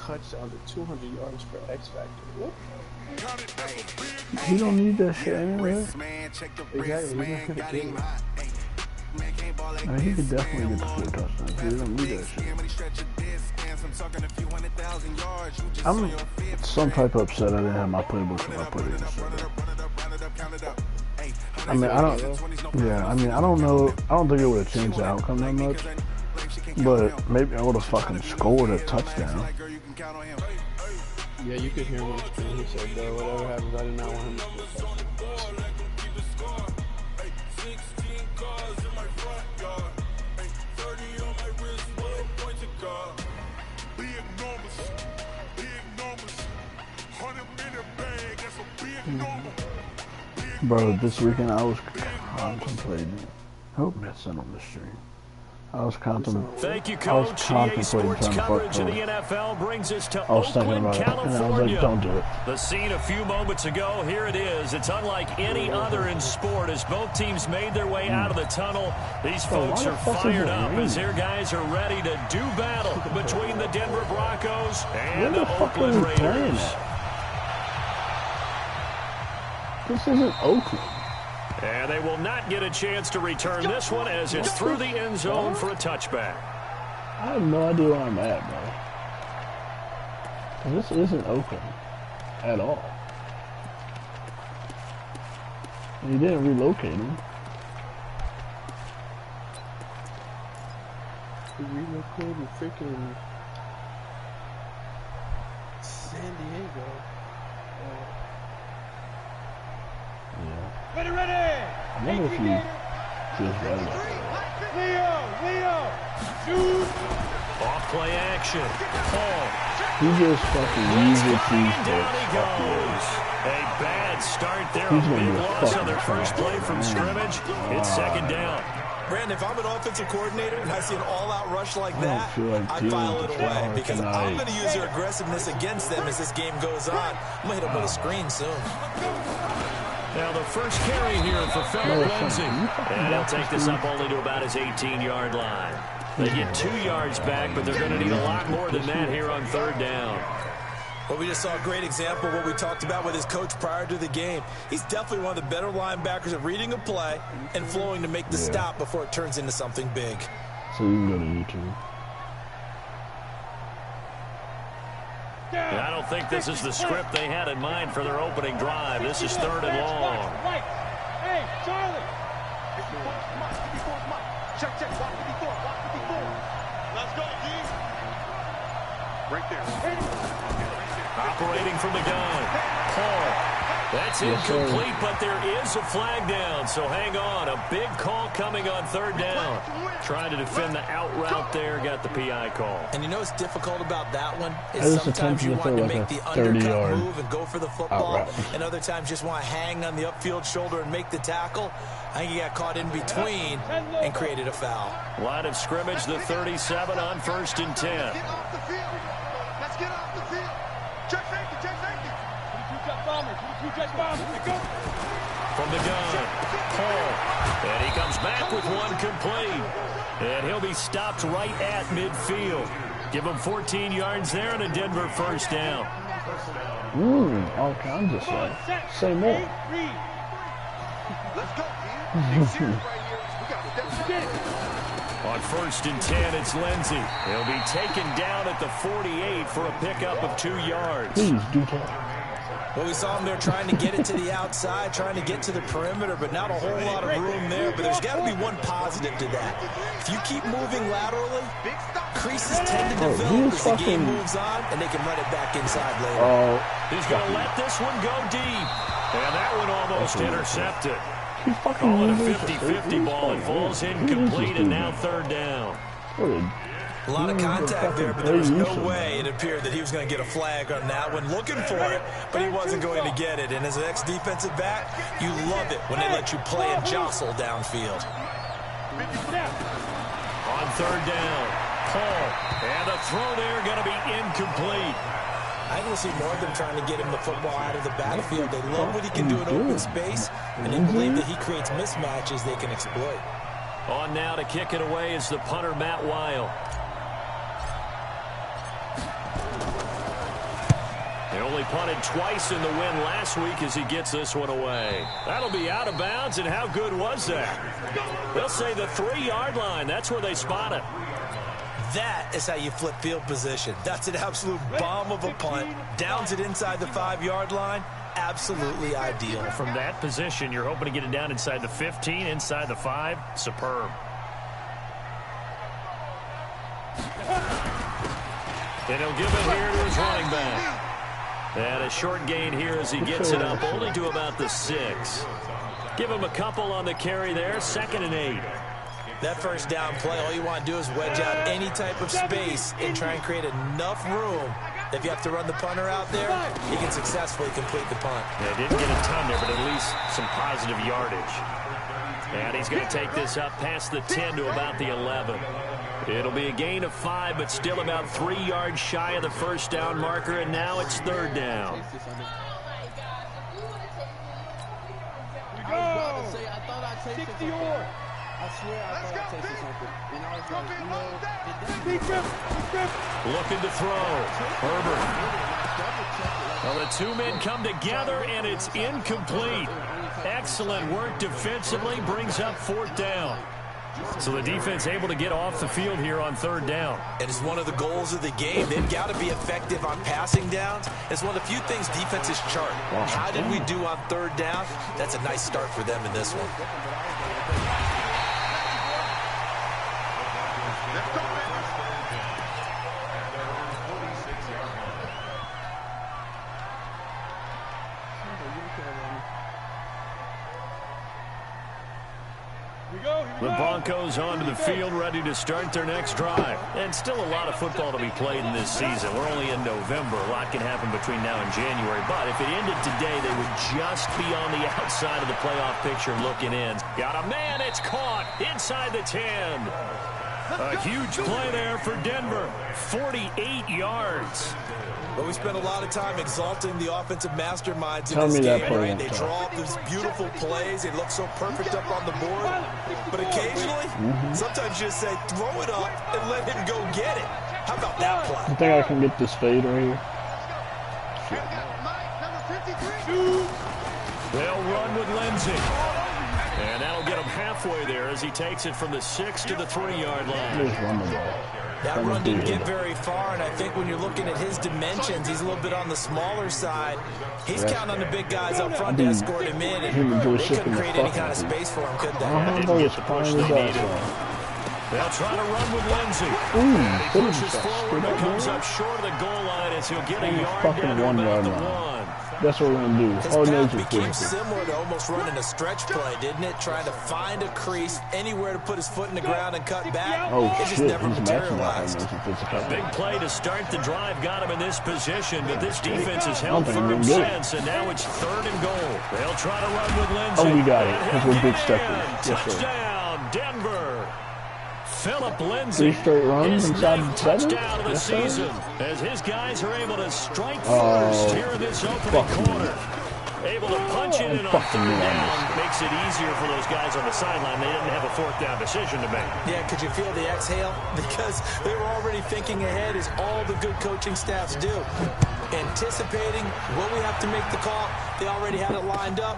touchdown to 200 yards for X Factor. What? He don't need that shit anyway. Exactly. He's not gonna get it. I mean, he could definitely get the 4 touchdowns. He don't need that shit. I'm some type of upset I didn't have my playbook when I put it in. I mean, I don't. Yeah, I mean, I don't know. I don't think it would have changed the outcome that much. But maybe I would have fucking scored a touchdown. Yeah, you could hear him on the screen. He said, bro, whatever happens, I did not want him to score a touchdown. Bro, this weekend I was contemplating. Hope that's not on the stream. I was contemplating. Thank you, Coach. EA Sports coverage of the NFL brings us to Oakland, California. I was like, don't do it. The scene a few moments ago, here it is. It's unlike any other in sport as both teams made their way out of the tunnel. These folks are fired up as their guys are ready to do battle between the Denver Broncos and the Oakland Raiders. This isn't Oakland. And they will not get a chance to return this one as it's through the end zone for a touchback. I have no idea where I'm at, bro. This isn't Oakland at all. And he didn't relocate him. He relocated freaking San Diego. Yeah. Ready! I wonder if he feels better. Leo! Shoot! Off play action. Paul. He just fucking uses these Down he goes. A bad start there. He's A gonna big be a loss on their fucking first play from scrimmage. It's second down. Brandon, if I'm an offensive coordinator and I see an all-out rush like that, like I file it away because tonight. I'm going to use their aggressiveness against them as this game goes on. I'm going to hit them with a screen soon. Now the first carry here for Philip Lindsay. And he'll take this up only to about his 18-yard line. They get 2 yards back, but they're going to need a lot more than that here on third down. Well, we just saw a great example of what we talked about with his coach prior to the game. He's definitely one of the better linebackers at reading a play and flowing to make the stop before it turns into something big. So you can go to YouTube. And I don't think this is the script they had in mind for their opening drive. This is third and long. Hey, Charlie! Check. Let's go, D. Right there. Operating from the gun. Paul. That's incomplete, but there is a flag down. So hang on. A big call coming on third down. Trying to defend the out route there. Got the PI call. And you know what's difficult about that one? Is sometimes you want to make the undercut move and go for the football. And other times just want to hang on the upfield shoulder and make the tackle. I think he got caught in between and created a foul. Line of scrimmage, the 37 on 1st and 10. Get off the field. Let's get off the field. Check safety. 22 jet bombers. From the gun, Paul. And he comes back with one complete. And he'll be stopped right at midfield. Give him 14 yards there and a Denver first down. All kinds of stuff. Say more. Let's go, On 1st and 10, it's Lindsay. He'll be taken down at the 48 for a pickup of 2 yards. Please do talk. Well, we saw him there trying to get it to the outside, trying to get to the perimeter, but not a whole lot of room there. But there's got to be one positive to that. If you keep moving laterally, creases tend to develop as the game moves on, and they can run it back inside later. He's going to let this one go deep. And that one almost intercepted. Calling a 50-50 ball. It falls incomplete, and now third down. A lot of contact there, but there was no way it appeared that he was going to get a flag on that one. Looking for it, but he wasn't going to get it. And as an ex-defensive back, you love it when they let you play and jostle downfield. On third down, Paul. And the throw there going to be incomplete. I think we'll see more of them trying to get him the football out of the battlefield. They love what he can do in open space, and they believe that he creates mismatches they can exploit. On now to kick it away is the punter, Matt Weil. He only punted twice in the win last week as he gets this one away. That'll be out of bounds, and how good was that? They'll say the 3-yard line. That's where they spot it. That is how you flip field position. That's an absolute bomb of a punt. Downs it inside the 5-yard line. Absolutely ideal. From that position, you're hoping to get it down inside the 15, inside the 5. Superb. And he'll give it here to his running back. And a short gain here as he gets it up only to about the 6. Give him a couple on the carry there. 2nd and 8. That first down play, all you want to do is wedge out any type of space and try and create enough room. If you have to run the punter out there, he can successfully complete the punt. Yeah, didn't get a ton there, but at least some positive yardage. And he's going to take this up past the 10 to about the 11. It'll be a gain of 5, but still about 3 yards shy of the first down marker, and now it's 3rd down. I swear I thought I tasted something. And I was like, Looking to throw. Herbert. Well, the 2 men come together, and it's incomplete. Excellent work defensively. Brings up 4th down. So the defense able to get off the field here on 3rd down. It is one of the goals of the game. They've got to be effective on passing downs. It's one of the few things defenses chart. How did we do on 3rd down? That's a nice start for them in this one. The Broncos onto the field, ready to start their next drive. And still a lot of football to be played in this season. We're only in November. A lot can happen between now and January. But if it ended today, they would just be on the outside of the playoff picture looking in. Got a man, it's caught inside the 10. A huge play there for Denver. 48 yards. But we spent a lot of time exalting the offensive masterminds in this game, right? They draw up these beautiful plays. They look so perfect up on the board. But occasionally, sometimes you just say, throw it up and let him go get it. How about that play? I think I can get this fade right here. They'll run with Lindsey. And that'll get him halfway there as he takes it from the 6 to the 3-yard line. Just run the ball. That run didn't get very far, and I think when you're looking at his dimensions, he's a little bit on the smaller side. He's counting on the big guys up front to escort him in, and they couldn't create any kind of space for him, could they? They'll try to run with Lindsey. He pushes forward and comes up short of the goal line as he'll get a yard down to about the 1. That's what we're going to do. His path became similar to almost running a stretch play, didn't it? Trying to find a crease, anywhere to put his foot in the ground and cut back. It just never materialized. A big play to start the drive got him in this position, but this defense has held firm since, and now it's 3rd and goal. They'll try to run with Lindsey. Oh, we got it. Because we're big steppers. Touchdown, Denver. Philip Lindsey, 3 straight runs inside the 7? touchdown of the season as his guys are able to strike first here in this opening quarter. Able to punch it in on 3rd down. Makes it easier for those guys on the sideline. They didn't have a 4th down decision to make. Yeah, could you feel the exhale? Because they were already thinking ahead, as all the good coaching staffs do. Anticipating what we have to make the call. They already had it lined up.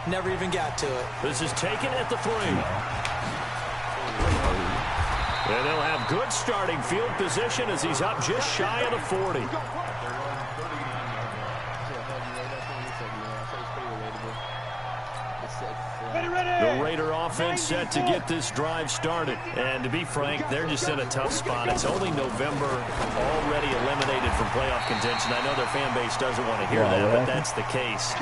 Never even got to it. This is taken at the 3. And they'll have good starting field position as he's up just shy of the 40. The Raider offense set to get this drive started. And to be frank, they're just in a tough spot. It's only November, already eliminated from playoff contention. I know their fan base doesn't want to hear that, but that's the case.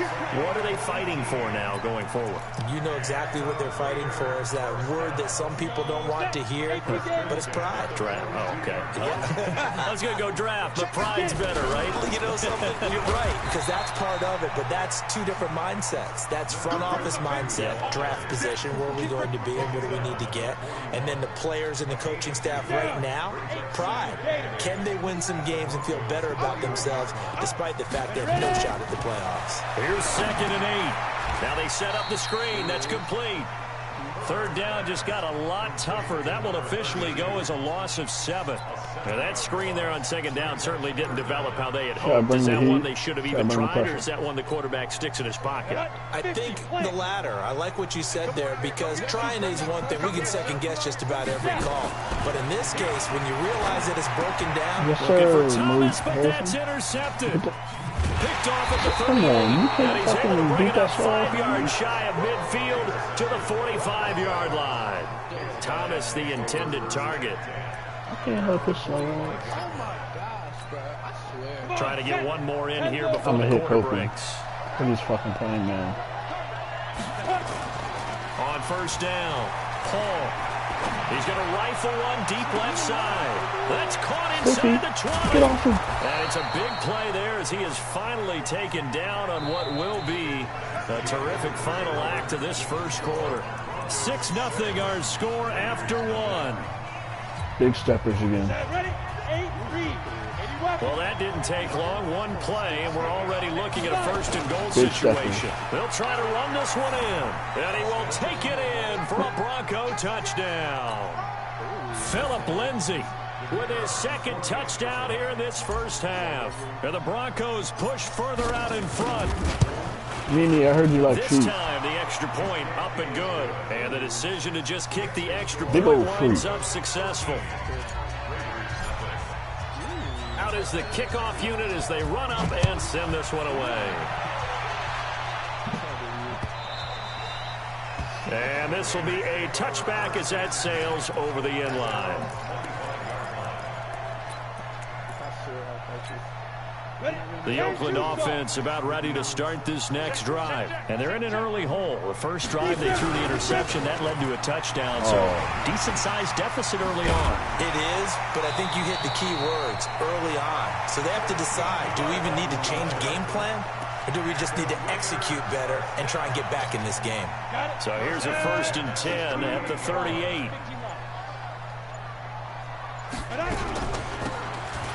What are they fighting for now going forward? You know exactly what they're fighting for. Is that word that some people don't want to hear, but it's pride. Draft. Oh, okay. Yeah. I was going to go draft, but pride's better, right? You know something? You're right, because that's part of it, but that's 2 different mindsets. That's front office mindset, draft position, where are we going to be and what do we need to get? And then the players and the coaching staff right now, pride. Can they win some games and feel better about themselves despite the fact they have no shot at the playoffs? Here's 2nd and 8. Now they set up the screen. That's complete. 3rd down just got a lot tougher. That will officially go as a loss of 7. Now that screen there on second down certainly didn't develop how they had hoped. Is that one they should have even tried, or is that one the quarterback sticks in his pocket? I think the latter. I like what you said there, because trying is one thing. We can second-guess just about every call. But in this case, when you realize that it's broken down, looking for Thomas, but that's intercepted. Picked off at the 38, and he's able to bring it up 5 yards shy of midfield to the 45-yard line. Thomas, the intended target. I can't help it slow. Oh my gosh, bro. I swear. Trying to get one more in here before the quarter breaks. Look at this fucking playing, man. On first down, Paul. He's going to rifle one deep left side. That's caught inside the 20. Get off him. And it's a big play there as he is finally taken down on what will be a terrific final act of this first quarter. 6-0 our score after one. Big steppers again. Well, that didn't take long. One play, and we're already looking at a first-and-goal situation. They'll try to run this one in, and he will take it in for a Bronco touchdown. Philip Lindsay with his second touchdown here in this first half. And the Broncos push further out in front. Mimi, I heard you like this treat. time, the extra point up and good. And the decision to just kick the extra point winds up successful. Out is the kickoff unit as they run up and send this one away. And this will be a touchback as that sails over the end line. The Oakland offense about ready to start this next drive. And they're in an early hole. The first drive, they threw the interception. That led to a touchdown. So, decent-sized deficit early on. It is, but I think you hit the key words, early on. So they have to decide, do we even need to change game plan? Or do we just need to execute better and try and get back in this game? So here's a 1st and 10 at the 38.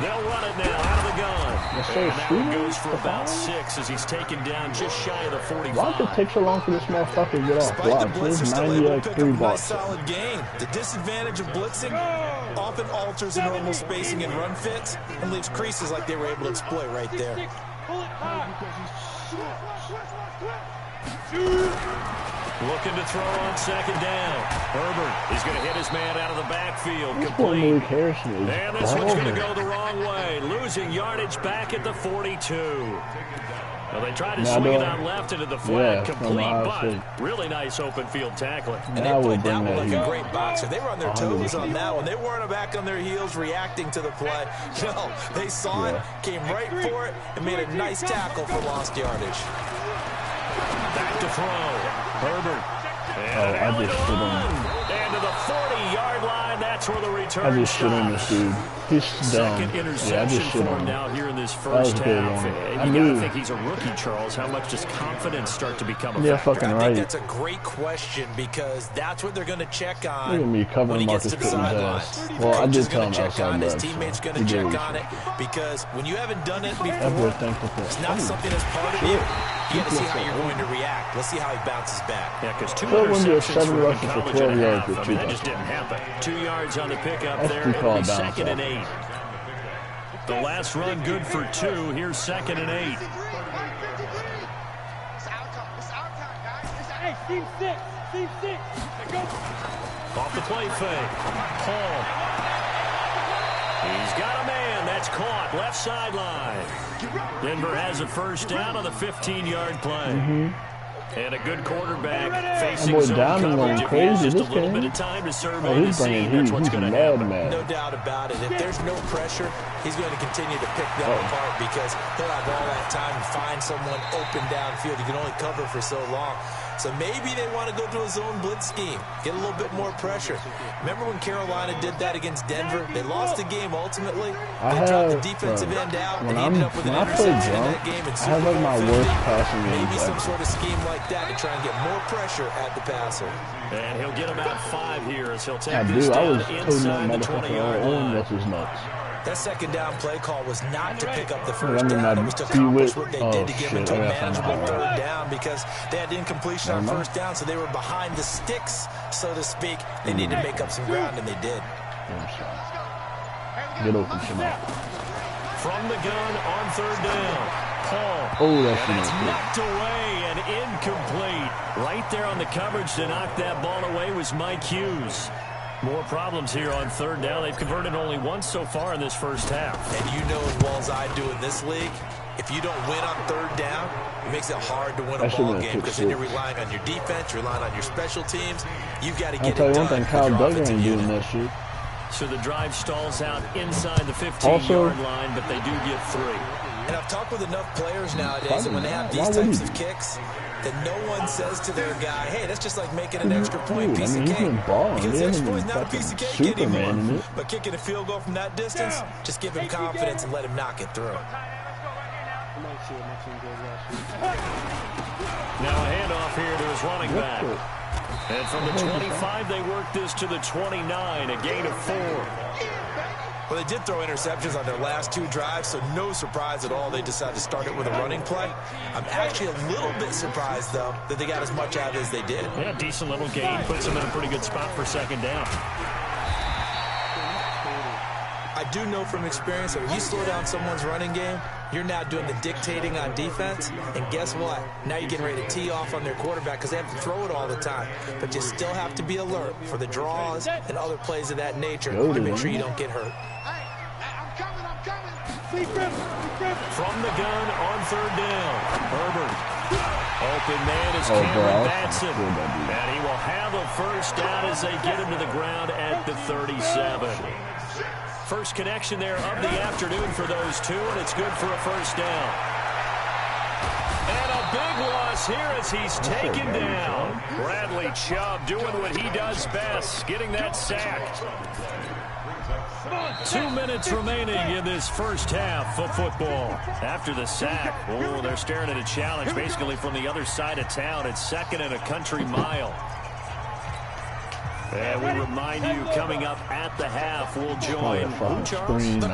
They'll run it now out of the gun. Yes, and that one goes for about 6 as he's taken down just shy of the 45. Why did it take so long for this motherfucker to get off Despite the blocks? blitz, There's still 90 able like to pick 3 up a nice blocks. solid game. The disadvantage of blitzing often alters the normal spacing and run fits and leaves creases like they were able to exploit right there. Looking to throw on second down. Herbert is going to hit his man out of the backfield. Complete. And this one's going to go the wrong way. Losing yardage back at the 42. Well, they tried to swing it out left into the flat. Complete, but really nice open field tackling. And they played that one like a great boxer. They were on their toes on that one. They weren't back on their heels reacting to the play. No, they saw it, came right for it, and made a nice tackle for lost yardage. Back to throw. Herbert. And I just stood and to the 40-yard line, that's where the return I just stood on this dude. He's Second dumb. interception for him now here in this first half. And you got to think he's a rookie, Charles. How much does confidence start to become a factor? Yeah, fucking right. I think that's a great question because that's what they're going to check on Look at me covering when he gets Marcus to the sidelines. Well, I did tell him check on his that. teammates going to check on it because when you haven't done it before, it's not something that's part of you. You got to see how you're going to react. Let's see how he bounces back. Yeah, because 2 interceptions for him in college and a half. I mean, that just didn't happen. 2 yards on the pickup there. It'll be 2nd and 8. The last run good for 2. Here's 2nd and 8. Hey, team 6. Team 6. Off the play fake. Paul. He's got a man. That's caught. Left sideline. Denver has a first down on the 15-yard play. And a good quarterback facing zone coverage. If he has just a little bit of time to survey the scene, that's what's going to happen. No doubt about it. If there's no pressure, he's going to continue to pick them apart because he'll have all that time to find someone open downfield. You can only cover for so long. So maybe they want to go to a zone blitz scheme, get a little bit more pressure. Remember when Carolina did that against Denver? They lost the game ultimately. They dropped the defensive end out and ended up with an interception in that game. I have like my worst passing game. Maybe some sort of scheme like that to try and get more pressure at the passer. And he'll get about 5 here as he'll take this down inside the 20-yard line. That's his nuts. That second down play call was not to pick up the first down. It was to accomplish what they did to get into a manageable third down because they had incompletion on first down, so they were behind the sticks, so to speak. They needed to make up some ground, and they did. Get open, Shemai. From the gun on third down. Paul. Oh, that's and it's knocked away and incomplete. Right there on the coverage to knock that ball away was Mike Hughes. More problems here on third down. They've converted only once so far in this first half. And you know as well as I do in this league, if you don't win on third down, it makes it hard to win a ball game because then you're relying on your defense, you're relying on your special teams. You've got to get it done. I'll tell you one thing, Kyle Duggan ain't doing that shit. So the drive stalls out inside the 15-yard line, but they do get 3. And I've talked with enough players nowadays that when they have these types of kicks, that no one says to their guy, hey, that's just like making an extra point piece of cake. Because the extra point is not a piece of cake anymore. But kicking a field goal from that distance, just give him confidence and let him knock it through. Now a handoff here to his running back. And from the 25, they work this to the 29, a gain of 4. Well, they did throw interceptions on their last 2 drives, so no surprise at all they decided to start it with a running play. I'm actually a little bit surprised, though, that they got as much out of it as they did. Yeah, decent little gain. Puts them in a pretty good spot for second down. I do know from experience that when you slow down someone's running game, you're now doing the dictating on defense. And guess what? Now you're getting ready to tee off on their quarterback because they have to throw it all the time. But you still have to be alert for the draws and other plays of that nature to make sure you don't get hurt. From the gun on third down, Herbert. Open man is Cameron Batson. And he will have a first down as they get him to the ground at the 37. First connection there of the afternoon for those two, and it's good for a first down. And a big loss here as he's taken down. Bradley Chubb doing what he does best, getting that sack. 2 minutes remaining in this first half of football. After the sack, oh, they're staring at a challenge basically from the other side of town. It's 2nd and a country mile. And we remind you, coming up at the half, we'll join the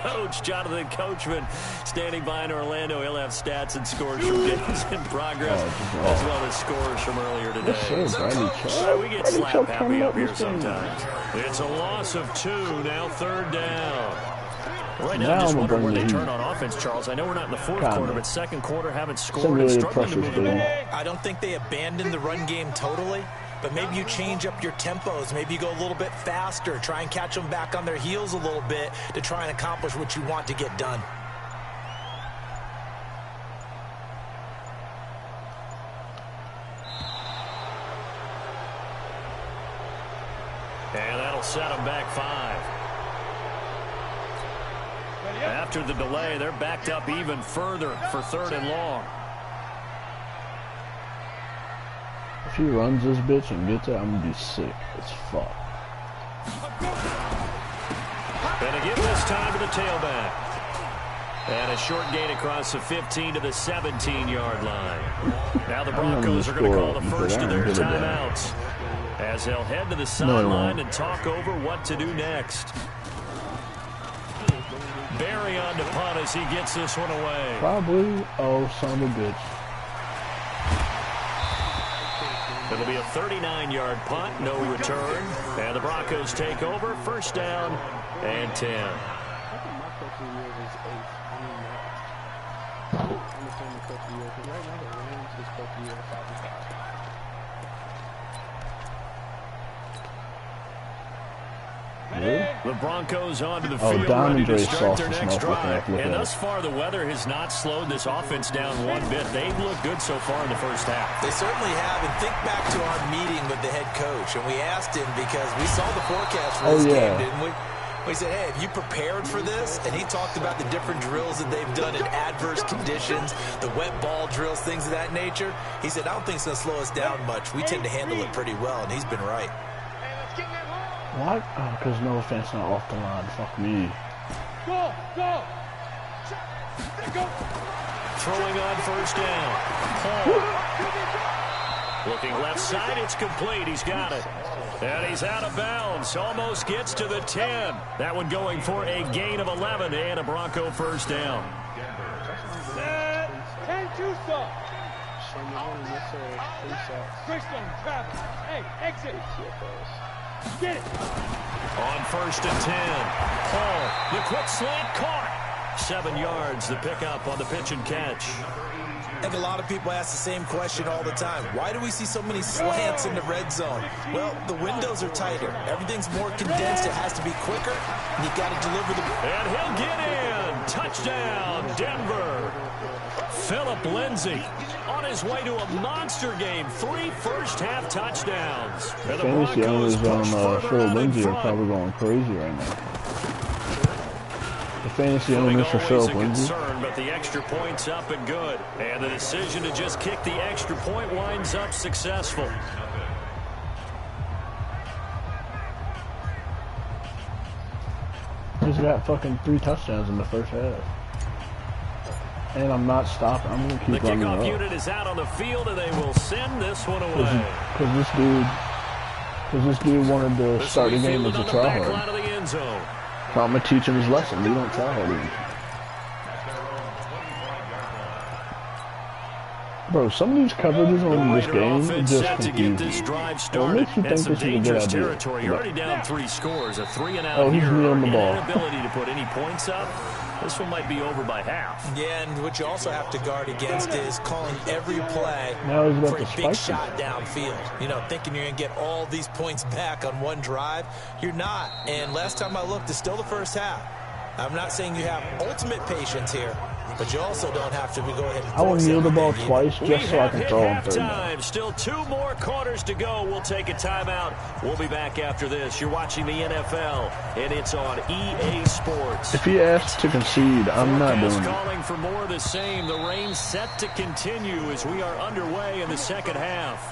coach, Jonathan Coachman, standing by in Orlando. He'll have stats and scores from games in progress, as well as scores from earlier today. We get slap happy up here sometimes. It's a loss of 2, now third down. Right now, I'm just wondering where they turn on offense, Charles. I know we're not in the fourth quarter, but second quarter haven't scored and struggling to move the ball. I don't think they abandoned the run game totally. But maybe you change up your tempos. Maybe you go a little bit faster. Try and catch them back on their heels a little bit to try and accomplish what you want to get done. And that'll set them back 5. After the delay, they're backed up even further for 3rd and long. If he runs this bitch and gets it, I'm gonna be sick as fuck. And again this time to the tailback. And a short gain across the 15 to the 17-yard line. Now the Broncos are going to call the first of their timeouts as they'll head to the sideline and talk over what to do next. Barry on to punt as he gets this one away. Probably. Oh, son of a bitch. It'll be a 39-yard punt, no return. And the Broncos take over, first down and 10. The Broncos onto the field, ready to start their next drive. And thus far, the weather has not slowed this offense down one bit. They've looked good so far in the first half. They certainly have. And think back to our meeting with the head coach. And we asked him because we saw the forecast for this game, didn't we? We said, hey, have you prepared for this? And he talked about the different drills that they've done in adverse conditions, the wet ball drills, things of that nature. He said, I don't think it's going to slow us down much. We tend to handle it pretty well, and he's been right. What? Oh, because no offense, not off the line. Fuck me. Go! Throwing on first down. Paul. Looking left side, it's complete. He's got it. And he's out of bounds. Almost gets to the 10. That one going for a gain of 11 and a Bronco first down. 10-2 stop. Christian, Travis. Hey, exit. On 1st and 10. Hall, the quick slant caught. 7 yards, the pickup on the pitch and catch. I think a lot of people ask the same question all the time. Why do we see so many slants in the red zone? Well, the windows are tighter. Everything's more condensed. It has to be quicker, and you've got to deliver the... And he'll get in. Touchdown, Denver. Philip Lindsay on his way to a monster game. 3 first-half touchdowns. And the Fantasy owners on Philip Lindsay are probably going crazy right now. The fantasy owners for Philip Lindsay. But the extra point's up and good. And the decision to just kick the extra point winds up successful. He's got fucking 3 touchdowns in the first half. And I'm not stopping. I'm going to keep running up. The kickoff unit is out on the field, and they will send this one away. Because this dude wanted to start the game as a tryhard. So I'm going to teach him his lesson. We don't try hard anymore. Bro, some of these coverages on this game just confuse me. What makes you think this is a good idea? You're already down 3 scores, a 3-and-out oh, he's here, kneeling the ball. and inability to put any points up. This one might be over by half. Yeah, and what you also have to guard against is calling every play for a big shot downfield. You know, thinking you're going to get all these points back on one drive. You're not. And last time I looked, it's still the first half. I'm not saying you have ultimate patience here, but you also don't have to go ahead and I will kneel the ball twice just so I can throw him third down. Still 2 more quarters to go. We'll take a timeout. We'll be back after this. You're watching the NFL, and it's on EA Sports. If he asks to concede, I'm not doing it. Calling for more of the same. The rain set to continue as we are underway in the second half.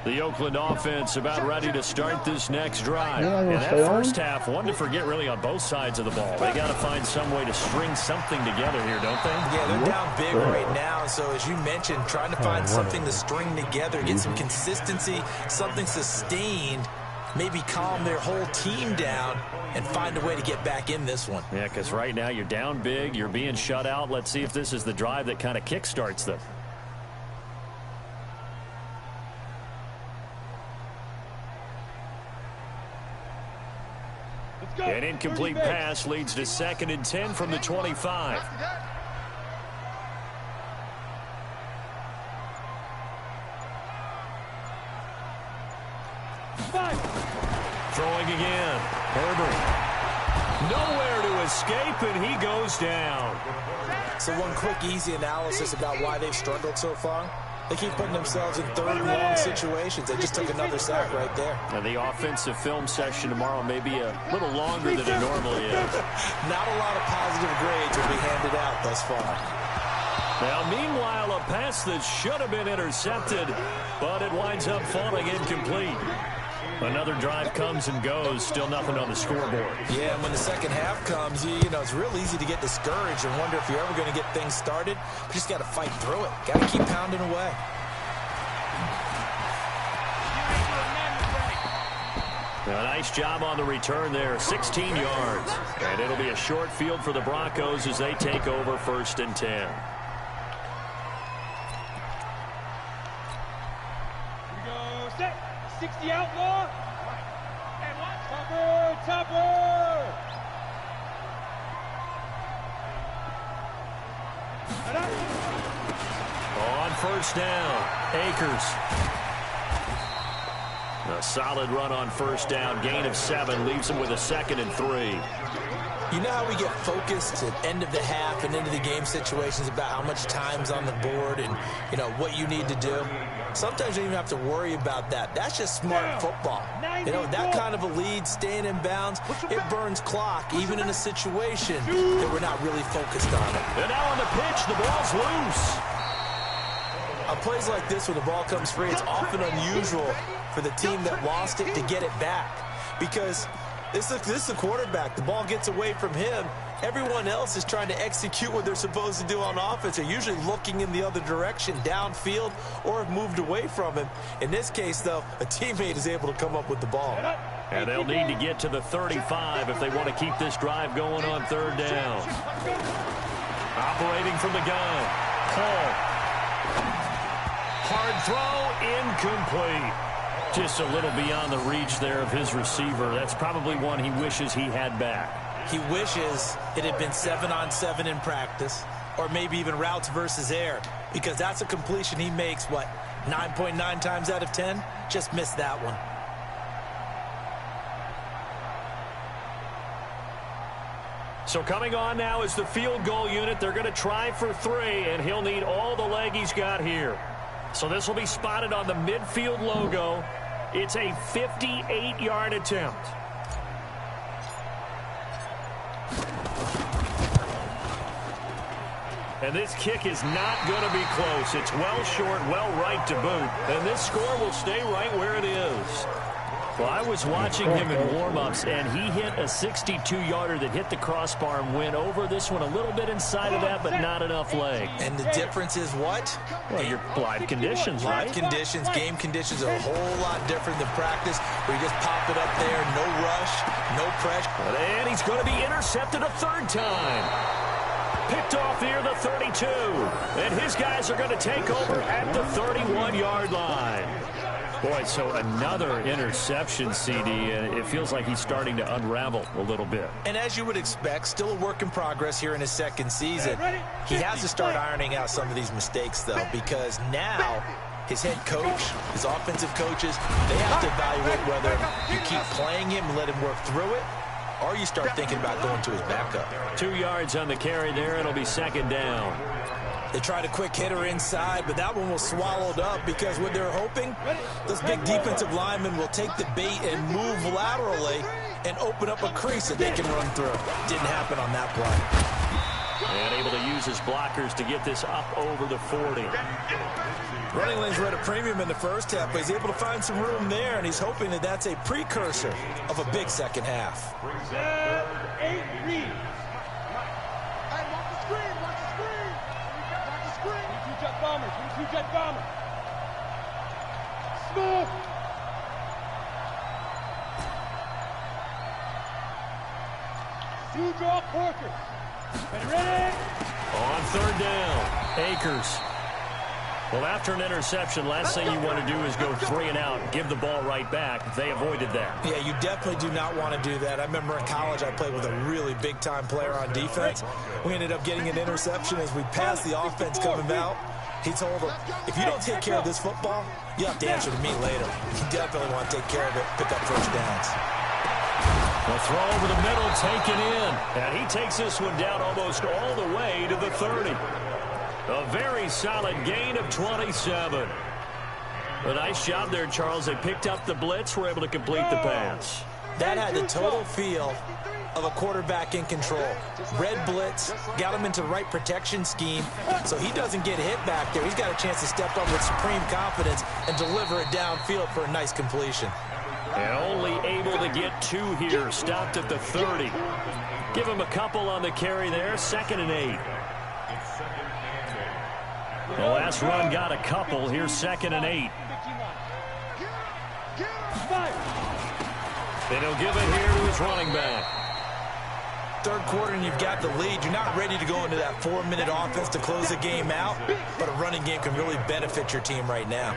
The Oakland offense about ready to start this next drive. And that first half, one to forget really on both sides of the ball. They got to find some way to string something together here, don't they? Yeah, they're down big right now. So as you mentioned, trying to find something to string together, get some consistency, something sustained, maybe calm their whole team down and find a way to get back in this one. Yeah, because right now you're down big, you're being shut out. Let's see if this is the drive that kind of kickstarts them. An incomplete pass leads to 2nd and 10 from the 25. Throwing again. Herbert. Nowhere to escape, and he goes down. So one quick, easy analysis about why they've struggled so far. They keep putting themselves in 3rd and long situations. They just took another sack right there. And the offensive film session tomorrow may be a little longer than it normally is. Not a lot of positive grades will be handed out thus far. Now, meanwhile, a pass that should have been intercepted, but it winds up falling incomplete. Another drive comes and goes, still nothing on the scoreboard. Yeah, and when the second half comes, you know, it's real easy to get discouraged and wonder if you're ever going to get things started. But you just got to fight through it. Got to keep pounding away. A nice job on the return there, 16 yards. And it'll be a short field for the Broncos as they take over 1st and 10. Here we go, set. 60 outlaw. And watch. Tupper. On 1st down, Akers. A solid run on 1st down, gain of 7, leaves him with a 2nd and 3. You know how we get focused at end of the half and into the game situations about how much time's on the board and, you know, what you need to do? Sometimes you don't even have to worry about that. That's just smart football. You know, that kind of a lead, staying in bounds, it burns clock, even in a situation that we're not really focused on it. And now on the pitch, the ball's loose. On plays like this, when the ball comes free, it's often unusual for the team that lost it to get it back. Because this is the quarterback. The ball gets away from him. Everyone else is trying to execute what they're supposed to do on offense. They're usually looking in the other direction, downfield, or have moved away from him. In this case, though, a teammate is able to come up with the ball. And they'll need to get to the 35 if they want to keep this drive going on 3rd down. Operating from the gun, Paul. Short throw, incomplete. Just a little beyond the reach there of his receiver. That's probably one he wishes he had back. He wishes it had been 7-on-7 in practice, or maybe even routes versus air, because that's a completion he makes, what, 9.9 times out of 10? Just missed that one. So coming on now is the field goal unit. They're going to try for 3, and he'll need all the leg he's got here. So this will be spotted on the midfield logo. It's a 58-yard attempt. And this kick is not going to be close. It's well short, well right to boot. And this score will stay right where it is. Well, I was watching him in warm-ups, and he hit a 62-yarder that hit the crossbar and went over this one a little bit inside of that, but not enough leg. And the difference is what? Well, your live conditions, right? Live conditions, game conditions are a whole lot different than practice, where you just pop it up there, no rush, no pressure. And he's going to be intercepted a 3rd time. Picked off near the 32. And his guys are going to take over at the 31-yard line. Boy, so another interception, CD, and it feels like he's starting to unravel a little bit. And as you would expect, still a work in progress here in his 2nd season. He has to start ironing out some of these mistakes, though, because now his head coach, his offensive coaches, they have to evaluate whether you keep playing him and let him work through it, or you start thinking about going to his backup. 2 yards on the carry there. It'll be 2nd down. They tried a quick hitter inside, but that one was swallowed up because what they're hoping, those big defensive linemen will take the bait and move laterally and open up a crease that they can run through. Didn't happen on that play. And able to use his blockers to get this up over the 40. Running lanes were at a premium in the first half, but he's able to find some room there, and he's hoping that that's a precursor of a big second half. 8 read. Bombers, 22 jet bomber. Smooth. Two draw Porker. Ready? On 3rd down, Akers. Well, after an interception, last thing you want to do is go 3 and out, give the ball right back. They avoided that. Yeah, you definitely do not want to do that. I remember in college I played with a really big-time player on defense. We ended up getting an interception as we passed the offense coming out. He told him, if you don't take care of this football, you'll have to answer to me later. You definitely want to take care of it, pick up 1st downs. The throw over the middle, taken in. And he takes this one down almost all the way to the 30. A very solid gain of 27. A nice job there, Charles. They picked up the blitz, were able to complete the pass. That had the total feel of a quarterback in control. Red blitz, got him into the right protection scheme, so he doesn't get hit back there. He's got a chance to step up with supreme confidence and deliver it downfield for a nice completion. And only able to get 2 here, stopped at the 30. Give him a couple on the carry there, 2nd and 8. The last run got a couple. Here's 2nd and 8. And he'll give it here to his running back. 3rd quarter and you've got the lead. You're not ready to go into that 4-minute offense to close the game out, but a running game can really benefit your team right now.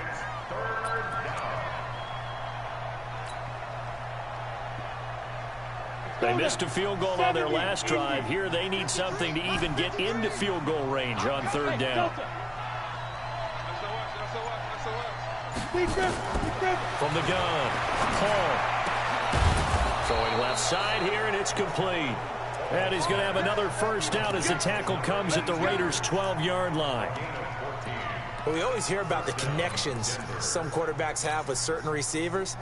They missed a field goal on their last drive. Here they need something to even get into field goal range on 3rd down. From the gun, Paul. Throwing left side here, and it's complete. And he's going to have another 1st down as the tackle comes at the Raiders' 12-yard line. Well, we always hear about the connections some quarterbacks have with certain receivers.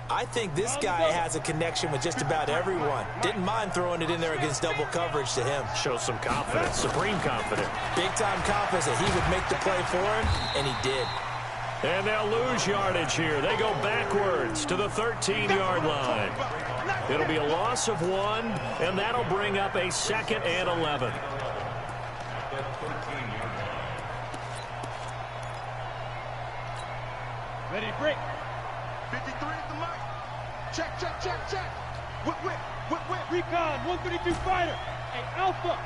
I think this guy has a connection with just about everyone. Didn't mind throwing it in there against double coverage to him. Shows some confidence, supreme confidence. Big-time confidence that he would make the play for him, and he did. And they'll lose yardage here. They go backwards to the 13-yard line. It'll be a loss of 1, and that'll bring up a 2nd and 11. Ready, break. 53 at the mic. Check, check, check, check. Whip, whip, whip, whip. Recon, 132 fighter. Hey, Alpha.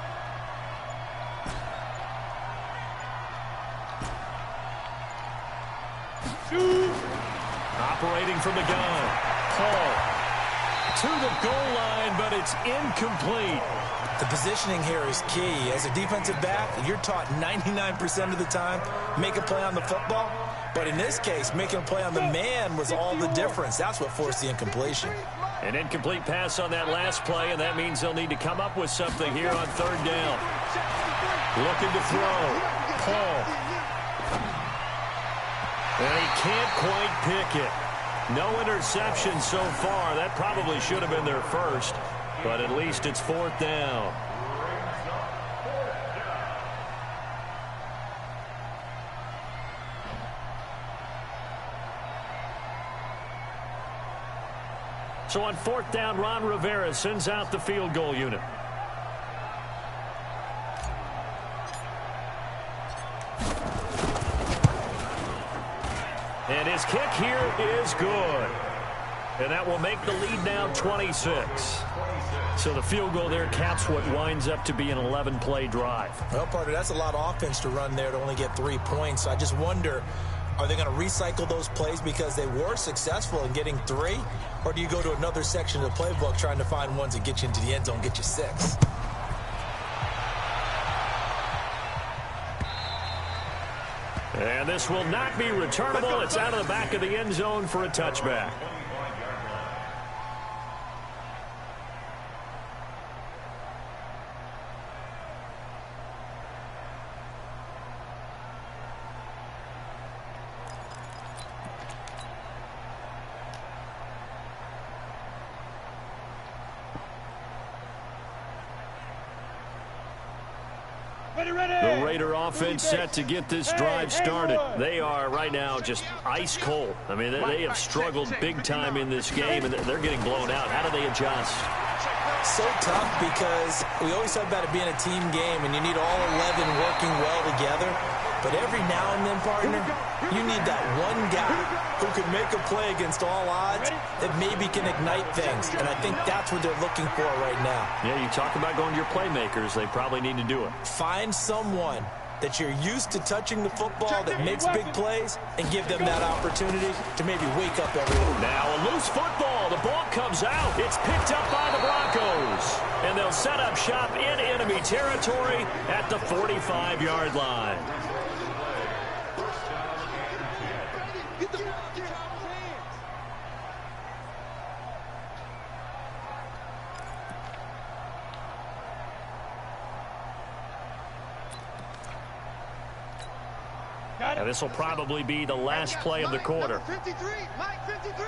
Operating from the gun. Paul to the goal line, but it's incomplete. The positioning here is key. As a defensive back, you're taught 99% of the time, make a play on the football. But in this case, making a play on the man was all the difference. That's what forced the incompletion. An incomplete pass on that last play, and that means they'll need to come up with something here on third down. Looking to throw. Paul. And he can't quite pick it. No interception so far. That probably should have been their first, but at least it's fourth down. So on fourth down, Ron Rivera sends out the field goal unit. And his kick here is good. And that will make the lead now 26. So the field goal there caps what winds up to be an 11-play drive. Well, partner, that's a lot of offense to run there to only get 3 points. I just wonder, are they going to recycle those plays because they were successful in getting 3? Or do you go to another section of the playbook trying to find ones that get you into the end zone, get you 6? And this will not be returnable. It's out of the back of the end zone for a touchback. The Raider offense set to get this drive started. They are right now just ice cold. I mean, they have struggled big time in this game, and they're getting blown out. How do they adjust? So tough because we always talk about it being a team game, and you need all 11 working well together. But every now and then, partner, you need that one guy who can make a play against all odds that maybe can ignite things. And I think that's what they're looking for right now. Yeah, you talk about going to your playmakers. They probably need to do it. Find someone that you're used to touching the football that makes big plays and give them that opportunity to maybe wake up everyone. Now a loose football. The ball comes out. It's picked up by the Broncos. And they'll set up shop in enemy territory at the 45-yard line. And this will probably be the last play of the quarter. 53, Mike 53.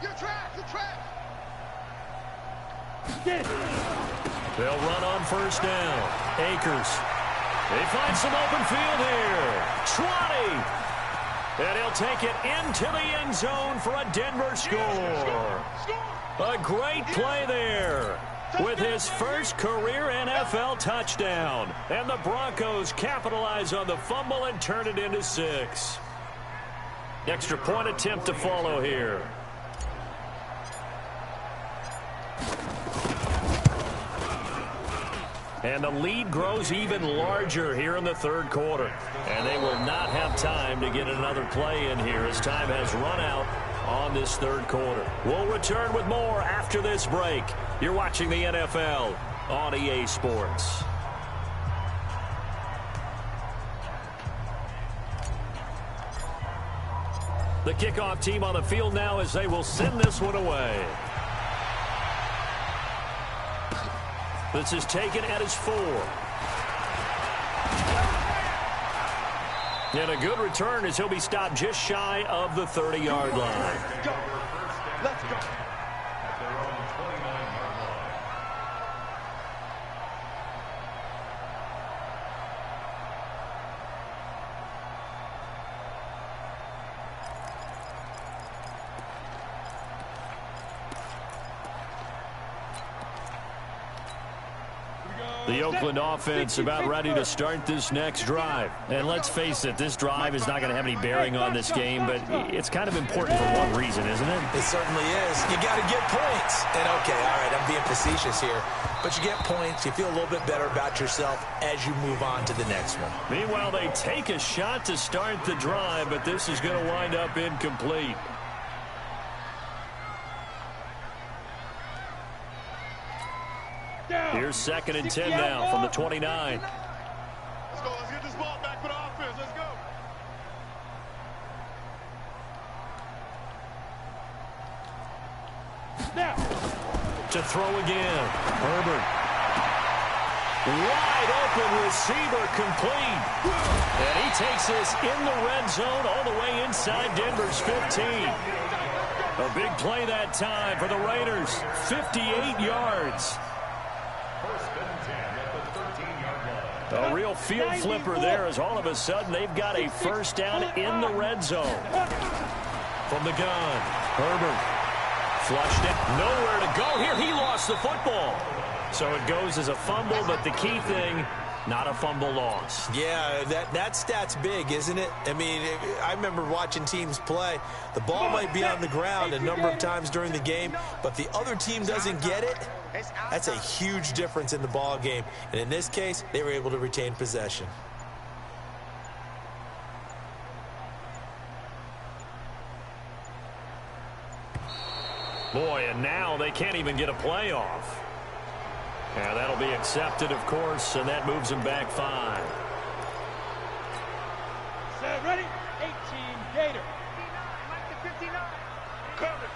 Your track, your track. They'll run on first down. Akers. They find some open field here. 20. And he'll take it into the end zone for a Denver score. A great play there with his first career NFL touchdown. And the Broncos capitalize on the fumble and turn it into 6. Extra point attempt to follow here. And the lead grows even larger here in the third quarter. And they will not have time to get another play in here as time has run out on this third quarter. We'll return with more after this break. You're watching the NFL on EA Sports. The kickoff team on the field now as they will send this one away. This is taken at his 4. And a good return as he'll be stopped just shy of the 30-yard line. Let's go. The Oakland offense about ready to start this next drive. And let's face it, this drive is not going to have any bearing on this game, but it's kind of important for one reason, isn't it? It certainly is. You got to get points. And, okay, all right, I'm being facetious here. But you get points, you feel a little bit better about yourself as you move on to the next one. Meanwhile, they take a shot to start the drive, but this is going to wind up incomplete. Here's 2nd and 10 now from the 29. Let's go. Let's get this ball back for the offense. Let's go. Now to throw again. Herbert. Wide open receiver, complete. And he takes this in the red zone all the way inside Denver's 15. A big play that time for the Raiders. 58 yards. A real field flipper there as all of a sudden they've got a first down in the red zone. From the gun, Herbert flushed it. Nowhere to go here. He lost the football. So it goes as a fumble, but the key thing, not a fumble loss. Yeah, that stat's big, isn't it? I mean, I remember watching teams play. The ball might be on the ground a number of times during the game, but if the other team doesn't get it, that's a huge difference in the ball game. And in this case, they were able to retain possession. Boy, and now they can't even get a playoff. Yeah, that'll be accepted, of course, and that moves them back 5. Set, ready? 18, Gator. 59. Cover.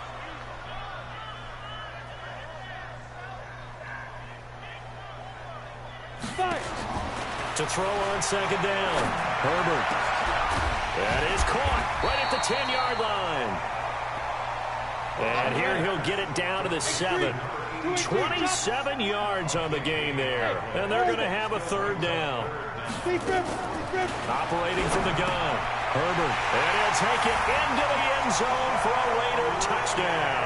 To throw on 2nd down. Herbert. That is caught right at the 10-yard line. And here he'll get it down to the 7. 27 yards on the game there. And they're going to have a 3rd down. Operating from the gun. Herbert. And he'll take it into the end zone for a Raider touchdown.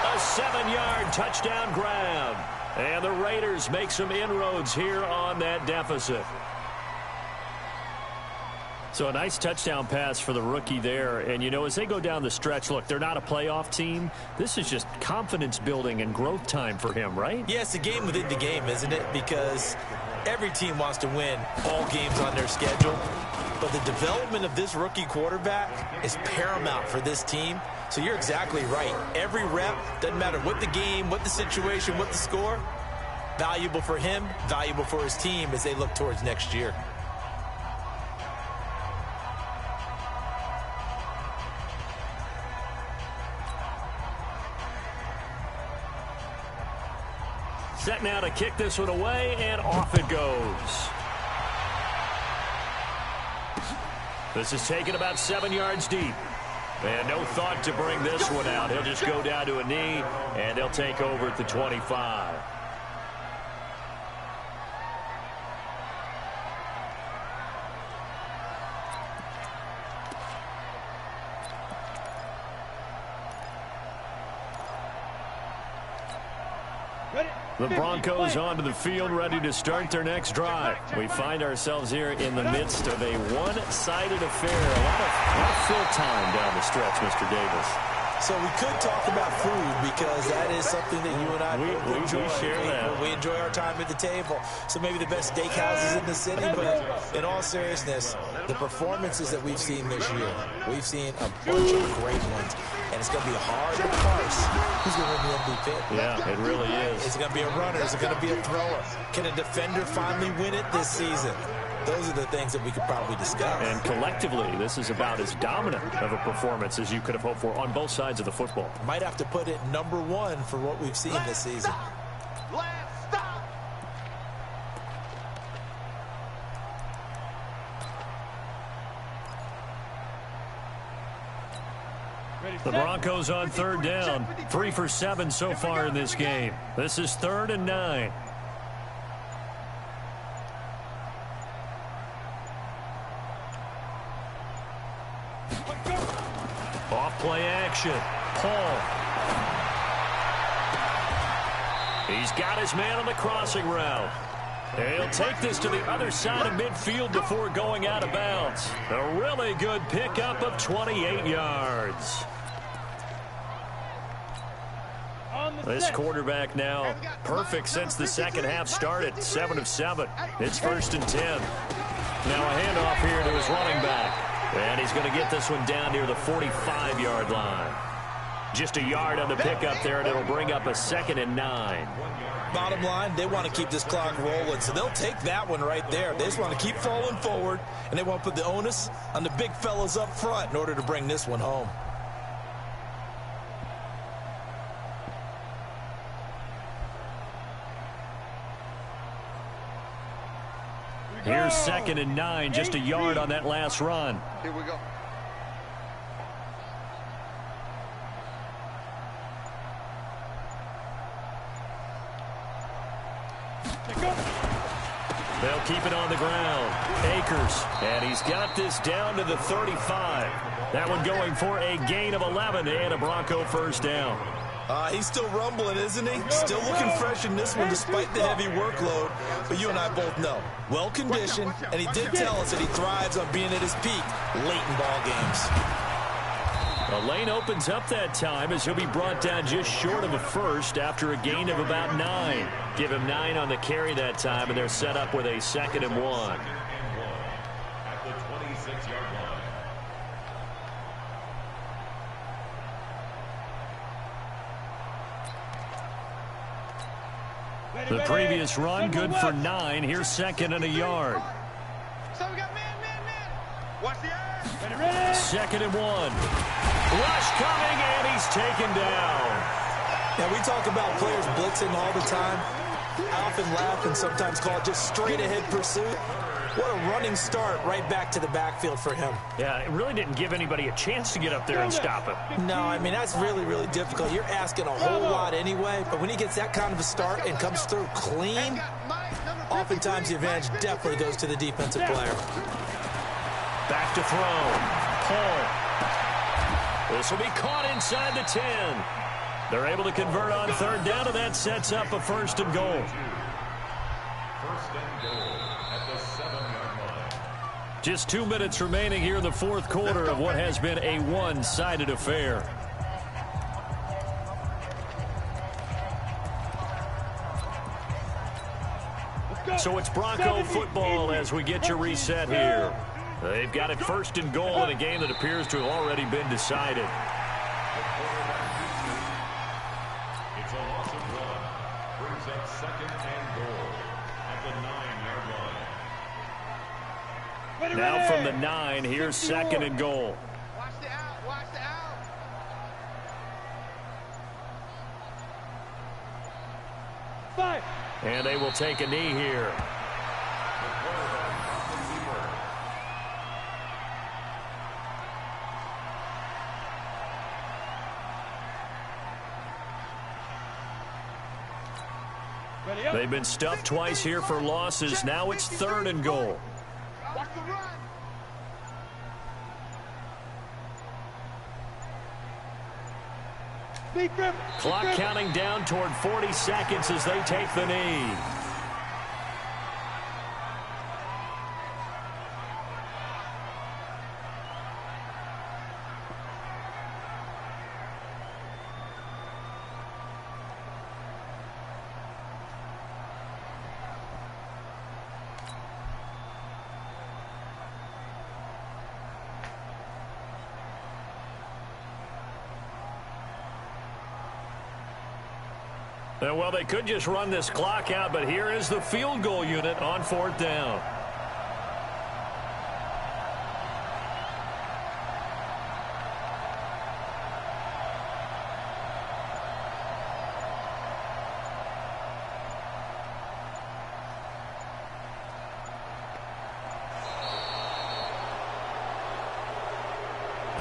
A 7-yard touchdown grab. And the Raiders make some inroads here on that deficit. So a nice touchdown pass for the rookie there. And, you know, as they go down the stretch, look, they're not a playoff team. This is just confidence building and growth time for him, right? Yeah, it's a game within the game, isn't it? Because every team wants to win all games on their schedule. But the development of this rookie quarterback is paramount for this team. So you're exactly right. Every rep, doesn't matter what the game, what the situation, what the score, valuable for him, valuable for his team as they look towards next year. Set now to kick this one away, and off it goes. This is taken about 7 yards deep. And no thought to bring this one out. He'll just go down to a knee, and they'll take over at the 25. The Broncos onto the field, ready to start their next drive. We find ourselves here in the midst of a one-sided affair. A lot of fill time down the stretch, Mr. Davis. So we could talk about food because that is something that you and I enjoy. We share that. We enjoy our time at the table. So maybe the best steakhouses in the city, but in all seriousness, the performances that we've seen this year, we've seen a bunch of great ones. And it's going to be hard to parse who's going to win the MVP. Yeah, it really is. Is it going to be a runner? Is it going to be a thrower? Can a defender finally win it this season? Those are the things that we could probably discuss. And collectively, this is about as dominant of a performance as you could have hoped for on both sides of the football. Might have to put it #1 for what we've seen this season. The Broncos on 3rd down. 3 for 7 so far in this game. This is 3rd and 9. Off play action. Paul. He's got his man on the crossing route. And he'll take this to the other side of midfield before going out of bounds. A really good pickup of 28 yards. This quarterback now perfect since the second half started. 7 of 7. It's 1st and 10. Now a handoff here to his running back. And he's going to get this one down near the 45-yard line. Just a yard on the pickup there, and it'll bring up a 2nd and 9. Bottom line, they want to keep this clock rolling, so they'll take that one right there. They just want to keep falling forward, and they want to put the onus on the big fellas up front in order to bring this one home. Here's 2nd and 9, just a yard on that last run. Here we go. They'll keep it on the ground. Akers, and he's got this down to the 35. That one going for a gain of 11 and a Bronco first down. He's still rumbling, isn't he? Still looking fresh in this one despite the heavy workload. But you and I both know, well-conditioned, and he did tell us that he thrives on being at his peak late in ball games. The lane opens up that time as he'll be brought down just short of a first after a gain of about 9. Give him 9 on the carry that time, and they're set up with a 2nd and 1. At the 26-yard line. The previous run, good for 9. Here's 2nd and a yard. So we got man. Watch the eye. 2nd and 1. Rush coming, and he's taken down. Yeah, we talk about players blitzing all the time. I often laugh and sometimes call it just straight-ahead pursuit. What a running start right back to the backfield for him. Yeah, it really didn't give anybody a chance to get up there and stop him. No, I mean, that's really, really difficult. You're asking a whole lot anyway, but when he gets that kind of a start and comes through clean, oftentimes the advantage definitely goes to the defensive player. Back to throw. Paul. This will be caught inside the 10. They're able to convert on 3rd down, and that sets up a 1st and goal. 1st and goal at the 7-yard line. Just 2 minutes remaining here in the 4th quarter of what has been a one-sided affair. So it's Bronco football as we get you reset here. They've got it 1st and goal in a game that appears to have already been decided. It's a loss of 1. Brings up 2nd and goal at the 9-yard line. Now from the 9, here's 2nd and goal. Watch the out. Watch the out. Five. And they will take a knee here. They've been stuffed twice here for losses. Now it's 3rd and goal. Watch the run. Clock counting down toward 40 seconds as they take the knee. Well, they could just run this clock out, but here is the field goal unit on 4th down.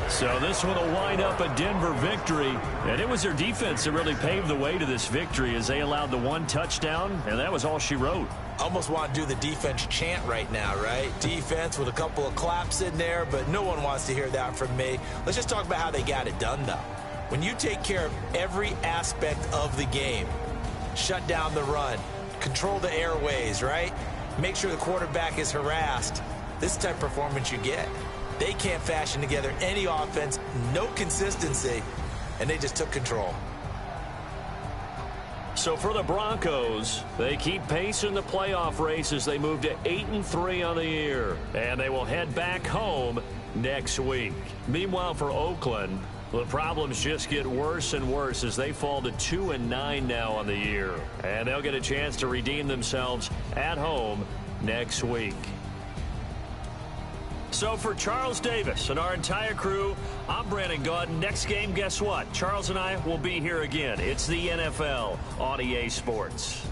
So this one will wind up a Denver victory, and it was their defense that really paved the way to this victory as they allowed the 1 touchdown, and that was all she wrote. Almost want to do the defense chant right now, right? Defense with a couple of claps in there, but no one wants to hear that from me. Let's just talk about how they got it done, though. When you take care of every aspect of the game, shut down the run, control the airways, right? Make sure the quarterback is harassed. This type of performance you get. They can't fashion together any offense, no consistency, and they just took control. So for the Broncos, they keep pace in the playoff race as they move to 8-3 on the year. And they will head back home next week. Meanwhile, for Oakland, the problems just get worse and worse as they fall to 2-9 now on the year. And they'll get a chance to redeem themselves at home next week. So for Charles Davis and our entire crew, I'm Brandon Gaudin. Next game, guess what? Charles and I will be here again. It's the NFL on EA Sports.